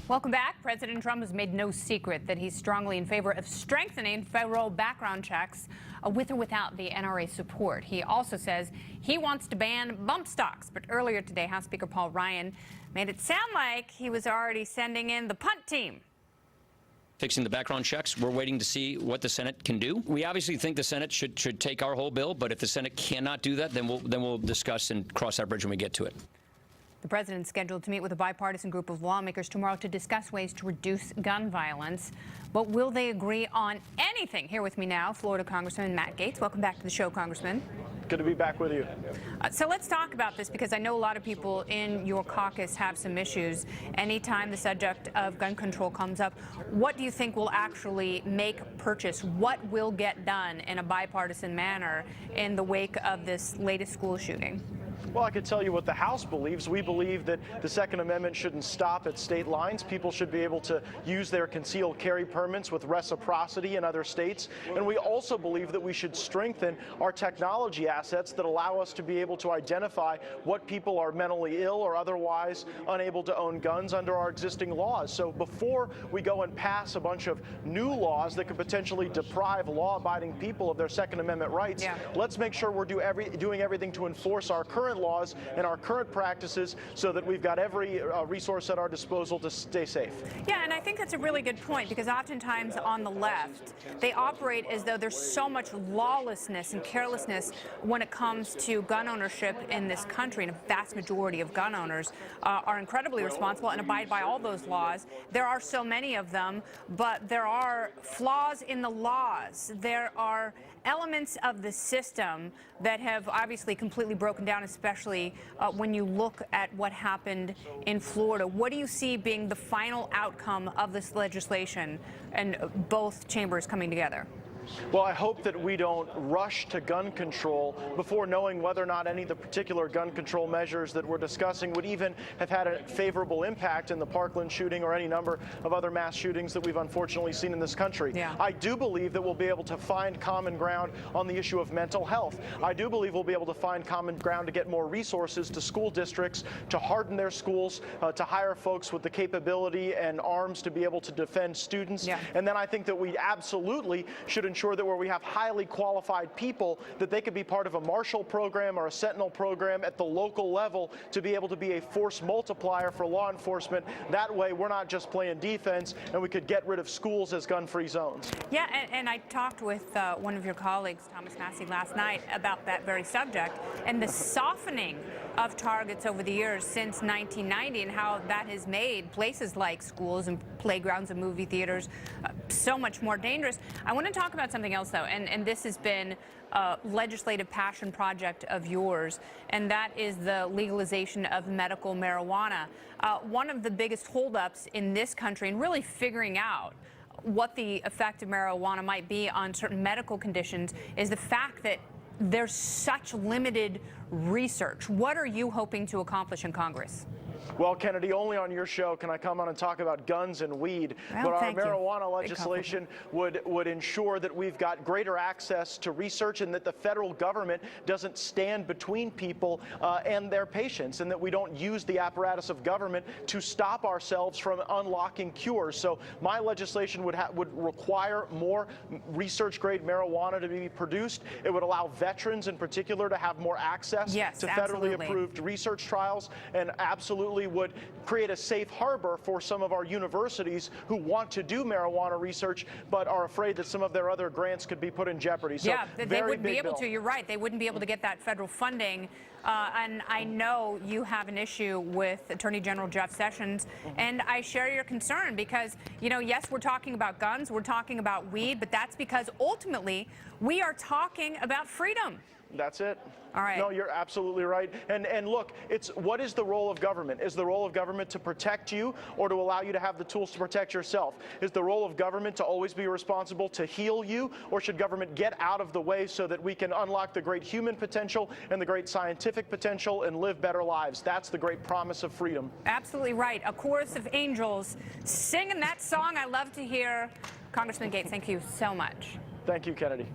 Welcome back. President Trump has made no secret that he's strongly in favor of strengthening federal background checks with or without the NRA support. He also says he wants to ban bump stocks. But earlier today, House Speaker Paul Ryan made it sound like he was already sending in the punt team. Fixing the background checks. We're waiting to see what the Senate can do. We obviously think the Senate should take our whole bill, but if the Senate cannot do that, then we'll discuss and cross that bridge when we get to it. The president's scheduled to meet with a bipartisan group of lawmakers tomorrow to discuss ways to reduce gun violence. But will they agree on anything? Here with me now, Florida Congressman Matt Gaetz. Welcome back to the show, Congressman. Good to be back with you. So let's talk about this, because I know a lot of people in your caucus have some issues. Anytime the subject of gun control comes up, what do you think will actually make purchase? What will get done in a bipartisan manner in the wake of this latest school shooting? Well, I could tell you what the House believes. We believe that the Second Amendment shouldn't stop at state lines. People should be able to use their concealed carry permits with reciprocity in other states. And we also believe that we should strengthen our technology assets that allow us to be able to identify what people are mentally ill or otherwise unable to own guns under our existing laws. So before we go and pass a bunch of new laws that could potentially deprive law-abiding people of their Second Amendment rights, let's make sure we're doing everything to enforce our current laws and our current practices so that we've got every resource at our disposal to stay safe. Yeah, and I think that's a really good point, because oftentimes on the left, they operate as though there's so much lawlessness and carelessness when it comes to gun ownership in this country, and a vast majority of gun owners are incredibly responsible and abide by all those laws. There are so many of them, but there are flaws in the laws. There are elements of the system that have obviously completely broken down, especially when you look at what happened in Florida. What do you see being the final outcome of this legislation and both chambers coming together? Well, I hope that we don't rush to gun control before knowing whether or not any of the particular gun control measures that we're discussing would even have had a favorable impact in the Parkland shooting or any number of other mass shootings that we've unfortunately seen in this country. Yeah. I do believe that we'll be able to find common ground on the issue of mental health. I do believe we'll be able to find common ground to get more resources to school districts, to harden their schools, to hire folks with the capability and arms to be able to defend students. Yeah. And then I think that we absolutely should ensure that where we have highly qualified people, that they could be part of a Marshall program or a Sentinel program at the local level to be able to be a force multiplier for law enforcement. That way, we're not just playing defense, and we could get rid of schools as gun-free zones. Yeah, and I talked with one of your colleagues, Thomas Massey, last night about that very subject and the softening of targets over the years since 1990 and how that has made places like schools and playgrounds and movie theaters so much more dangerous. I want to talk about something else, though, and this has been a legislative passion project of yours, and that is the legalization of medical marijuana. One of the biggest holdups in this country, and really figuring out what the effect of marijuana might be on certain medical conditions, is the fact that there's such limited research. What are you hoping to accomplish in Congress? Well, Kennedy, only on your show can I come on and talk about guns and weed. Well, but our thank you. marijuana legislation would ensure that we've got greater access to research and that the federal government doesn't stand between people and their patients, and that we don't use the apparatus of government to stop ourselves from unlocking cures. So my legislation would require more research-grade marijuana to be produced. It would allow veterans in particular to have more access to federally approved research trials, and absolutely would create a safe harbor for some of our universities who want to do marijuana research but are afraid that some of their other grants could be put in jeopardy. So yeah, they wouldn't be able to. You're right. They wouldn't be able to get that federal funding. And I know you have an issue with Attorney General Jeff Sessions, and I share your concern because, you know, yes, we're talking about guns, we're talking about weed, but that's because ultimately we are talking about freedom. That's it. All right. No, you're absolutely right. And look, what is the role of government? Is the role of government to protect you or to allow you to have the tools to protect yourself? Is the role of government to always be responsible to heal you, or should government get out of the way so that we can unlock the great human potential and the great scientific potential and live better lives? That's the great promise of freedom. Absolutely right. A chorus of angels singing that song I love to hear. Congressman Gaetz, thank you so much. Thank you, Kennedy.